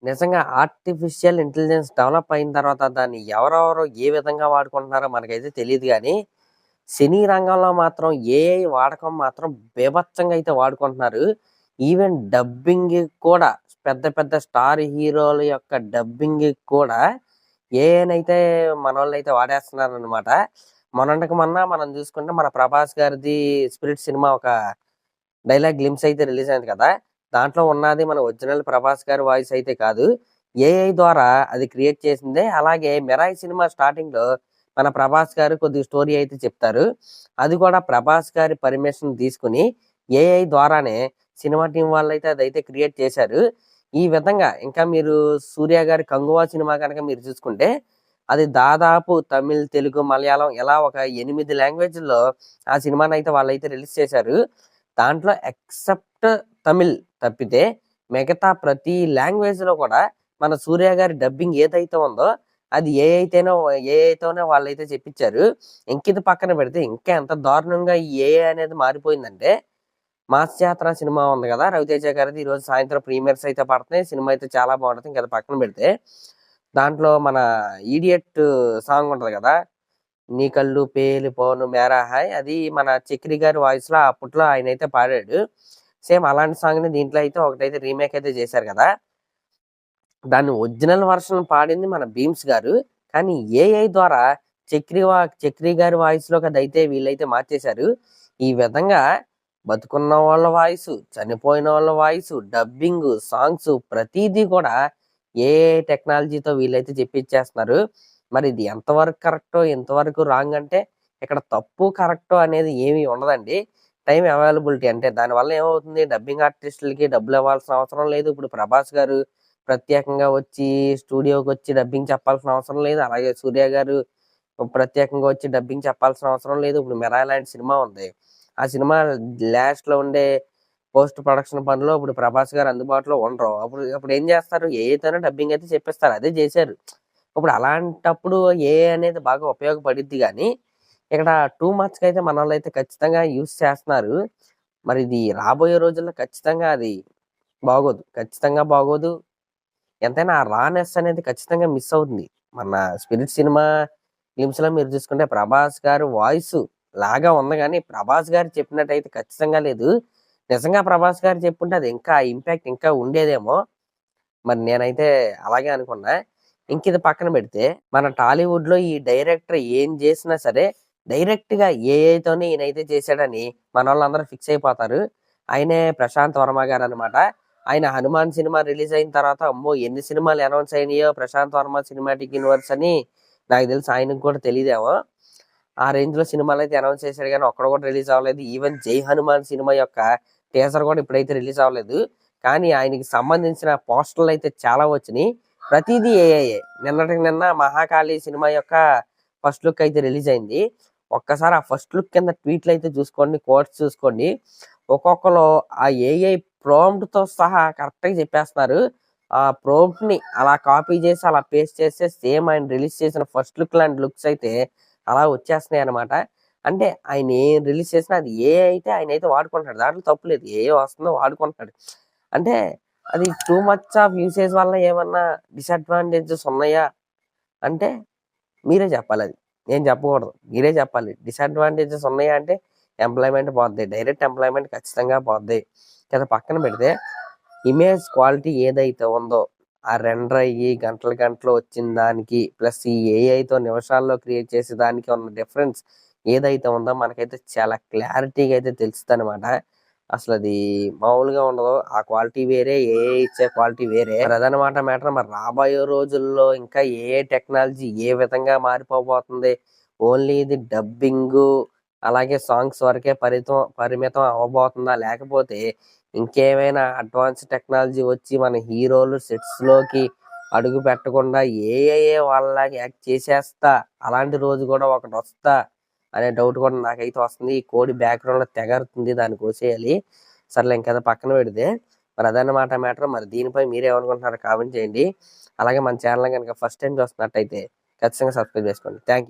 నిజంగా artificial intelligence develop అయిన తర్వాత దాన్ని ఎవరెవరు ఏ విధంగా వాడుకుంటున్నారో మనకైతే తెలియదు గానీ, సినీ రంగంలో మాత్రం ఏఐ వాడకం మాత్రం బీభత్సంగా అయితే వాడుకుంటున్నారు. ఈవెన్ డబ్బింగ్‌కి కూడా పెద్ద పెద్ద స్టార్ హీరోల యొక్క డబ్బింగ్‌కి కూడా ఏఐనైతే మనోళ్ళైతే వాడేస్తున్నారనమాట. మొన్నటికి మొన్న మనం చూసుకుంటే మన 'ప్రభాస్' గారిది 'స్పిరిట్' సినిమా ఒక డైలాగ్ గ్లింప్స్ అయితే రిలీజ్ అయింది కదా! దాంట్లో ఉన్నది మన ఒరిజినల్ 'ప్రభాస్' గారి వాయిస్ అయితే కాదు. ఏఐ ద్వారా అది క్రియేట్ చేసిందే. అలాగే 'మిరాయి' సినిమా స్టార్టింగ్‌లో మన 'ప్రభాస్' గారు కొద్దిగా స్టోరీ అయితే చెప్తారు. అది కూడా 'ప్రభాస్' గారి పర్మిషన్ తీసుకొని ఏఐ ద్వారానే సినిమా టీమ్ వాళ్ళైతే అదైతే క్రియేట్ చేశారు. ఈ విధంగా ఇంకా మీరు 'సూర్య' గారి 'కంగువా' సినిమా గనక మీరు చూసుకుంటే అది దాదాపు తమిళ్, తెలుగు, మలయాళం ఇలా ఒక 8 లాంగ్వేజ్‌ల్లో ఆ సినిమానైతే వాళ్ళైతే రిలీజ్ చేశారు. దాంట్లో ఎక్సెప్ట్ తమిళ్ తప్పితే మిగతా ప్రతి లాంగ్వేజ్‌లో కూడా మన 'సూర్య' గారి డబ్బింగ్ ఏదైతే ఉందో అది ఏఐతోనే వాళ్ళైతే చెప్పించారు. ఇంకిది పక్కన పెడితే ఇంకా ఎంత దారుణంగా ఈ ఏఐ అనేది మారిపోయిందంటే 'మాస్ జాతర' సినిమా ఉంది కదా! రవితేజ గారిది. ఈరోజు సాయంత్రం ప్రీమియర్స్ అయితే పడుతున్నాయి. సినిమా అయితే చాలా బాగుంటది. ఇంక అది పక్కన పెడితే దాంట్లో మన 'ఈడియట్' సాంగ్ ఉంటది కదా! 'నీ కళ్ళు పేలిపోను మేరా హాయ్' అది మన 'చక్రి' గారి వాయిస్‌లో అప్పట్లో ఆయనైతే పాడాడు. సేమ్ అలాంటి సాంగ్‌ని దీంట్లో అయితే ఒకటైతే రీమేక్ అయితే చేశారు కదా! దాన్ని ఒరిజినల్ వర్షన్ పాడింది మన 'భీమ్స్' గారు. కానీ ఏఐ ద్వారా 'చక్రి' గారి వాయిస్‌లోకి అదైతే వీళ్ళైతే మార్చేశారు. ఈ విధంగా బతుకున్న వాళ్ళ వాయిసు, చనిపోయిన వాళ్ళ వాయిసు, డబ్బింగు, సాంగ్సు ప్రతీదీ కూడా ఏఐ టెక్నాలజీతో వీళ్ళైతే చెప్పిచ్చేస్తున్నారు. మరి ఇది ఎంతవరకు కరెక్టో, ఎంతవరకు రాంగ్ అంటే ఇక్కడ తప్పు, కరెక్టు అనేది ఏమి ఉండదండి. టైం అవైలబిలిటీ అంటే దానివల్ల ఏమవుతుంది డబ్బింగ్ ఆర్టిస్టులకి డబ్బులు ఇవ్వాల్సిన అవసరం లేదు. ఇప్పుడు 'ప్రభాస్' గారు ప్రత్యేకంగా వచ్చి స్టూడియోకొచ్చి డబ్బింగ్ చెప్పాల్సిన అవసరం లేదు. అలాగే 'సూర్య' గారు ప్రత్యేకంగా వచ్చి డబ్బింగ్ చెప్పాల్సిన అవసరం లేదు. ఇప్పుడు 'మిరాయి' లాంటి సినిమా ఉంది. ఆ సినిమా లాస్ట్‌లో ఉండే పోస్ట్ ప్రొడక్షన్ పనిలో ఇప్పుడు ప్రభాస్ గారు అందుబాటులో ఉండరు. అప్పుడు ఏం చేస్తారు? ఏఐతోనే డబ్బింగ్ అయితే చెప్పిస్తారు. అదే చేశారు. ఇప్పుడు అలాంటప్పుడు ఏఐ అనేది బాగా ఉపయోగపడిద్ది గానీ, ఇక్కడ టూ మచ్‌గా అయితే మనోళ్ళైతే ఖచ్చితంగా యూజ్ చేస్తున్నారు. మరి ఇది రాబోయే రోజుల్లో ఖచ్చితంగా అది బాగోదు. ఖచ్చితంగా బాగోదు. ఎంతైనా ఆ రానెస్ అనేది ఖచ్చితంగా మిస్ అవుతుంది. మన 'స్పిరిట్' సినిమా గ్లింప్స్‌లో మీరు చూసుకుంటే 'ప్రభాస్' గారి వాయిసు లాగా ఉంది గానీ, 'ప్రభాస్' గారు చెప్పినట్టయితే ఖచ్చితంగా లేదు. నిజంగా 'ప్రభాస్' గారు చెప్పుంటే అది ఇంకా ఇంపాక్ట్ ఇంకా ఉండేదేమో! మరి నేనైతే అలాగే అనుకున్నా. ఇంకిది పక్కన పెడితే మన టాలీవుడ్‌లో ఈ డైరెక్టర్ ఏం జేసినా సరే డైరెక్ట్‌గా ఏఐతోనే ఈయనైతే చేశాడని మనోళ్ళందరూ ఫిక్స్ అయిపోతారు. ఆయనే ప్రశాంత్ వర్మ గారనమాట. ఆయన 'హనుమాన్' సినిమా రిలీజ్ అయిన తర్వాత అమ్మో! ఎన్ని సినిమాలు అనౌన్స్ అయినాయో 'ప్రశాంత్ వర్మ సినిమాటిక్ యూనివర్స్' అని నాకు తెలిసి ఆయనకి కూడా తెలీదేమో! ఆ రేంజ్‌లో సినిమాలైతే అనౌన్స్ చేశాడు గానీ ఒక్కటి కూడా రిలీజ్ అవ్వలేదు. ఈవెన్ 'జై హనుమాన్' సినిమా యొక్క టీజర్ కూడా ఇప్పుడైతే రిలీజ్ అవ్వలేదు. కానీ ఆయనకి సంబంధించిన పోస్టర్‌లయితే చాలా వచ్చినియి. ప్రతీదీ ఏఐయే. నిన్నటికి నిన్న 'మహాకాళి' సినిమా యొక్క ఫస్ట్ లుక్ అయితే రిలీజ్ అయింది. ఒక్కసారి ఆ ఫస్ట్ లుక్ కింద ట్వీట్‌లయితే చూసుకోండి, కోట్స్ చూసుకోండి. ఒక్కొక్కళ్ళు ఆ ఏఐ ప్రాంప్ట్‌తో సహా కరెక్ట్‌గా చెప్పేస్తున్నారు. ఆ ప్రాంప్ట్‌ని అలా కాపీ చేసి, అలా పేస్ట్ చేస్తే సేమ్ ఆయన రిలీజ్ చేసిన ఫస్ట్ లుక్ లాంటి లుక్స్ అయితే అలా వచ్చేస్తున్నాయన్నమాట. అంటే ఆయన ఏం రిలీజ్ చేసినా అది ఏఐ అయితే ఆయనైతే వాడుకుంటున్నాడు. దాంట్లో తప్పు లేదు. ఏఐ వస్తుందో వాడుకుంటున్నాడు. అంటే అది టూ మచ్ ఆఫ్ యూసేజ్ వల్ల ఏమన్నా డిసడ్వాంటేజెస్ ఉన్నాయా? అంటే మీరే చెప్పాలది. నేను చెప్పకూడదు. మీరే చెప్పాలి. డిసడ్వాంటేజెస్ ఉన్నాయా అంటే ఎంప్లాయ్‌మెంట్ పోద్ది. డైరెక్ట్ ఎంప్లాయ్‌మెంట్ ఖచ్చితంగా పోద్ది. కదా పక్కన పెడితే ఇమేజ్ క్వాలిటీ ఏదైతే ఉందో ఆ రెండర్ అయ్యి గంటలు గంటలు వచ్చిన దానికి ప్లస్ ఈ ఏఐతో నిమిషాల్లో క్రియేట్ చేసే దానికి ఉన్న డిఫరెన్స్ ఏదైతే ఉందో మనకైతే చాలా క్లారిటీగా అయితే తెలుస్తదనమాట. అసలది మామూలుగా ఉండదు. ఆ క్వాలిటీ వేరే, ఏఐ ఇచ్చే క్వాలిటీ వేరే. మరి అదనమాట మ్యాటర్. మరి రాబోయే రోజుల్లో ఇంకా ఏఐ టెక్నాలజీ ఏ విధంగా మారిపోబోతుంది? ఓన్లీ ఇది డబ్బింగు, అలాగే సాంగ్స్ వరకే పరిమితం అవ్వబోతుందా? లేకపోతే ఇంకేమైనా అడ్వాన్స్ టెక్నాలజీ వచ్చి మన హీరోలు సెట్స్‌లోకి అడుగు పెట్టకుండా ఏఐయే వాళ్ళలాగా యాక్ట్ చేసేస్తా, అలాంటి రోజు కూడా ఒకటొస్తా అనే డౌట్ కూడా నాకైతే వస్తుంది. ఈ కోడి బ్యాక్‌గ్రౌండ్‌లో తెగ అరుతుంది. దాన్ని కోసేయాలి. సర్లే ఇంకది పక్కన పెడితే మరి అదన్నమాట మ్యాటర్. మరి దీనిపై మీరేమనుకుంటున్నారో కామెంట్ చేయండి. అలాగే మన ఛానెల్‌ని గనుక ఫస్ట్ టైమ్ చూస్తున్నట్టయితే ఖచ్చితంగా సబ్స్క్రైబ్ చేసుకోండి. Thank you.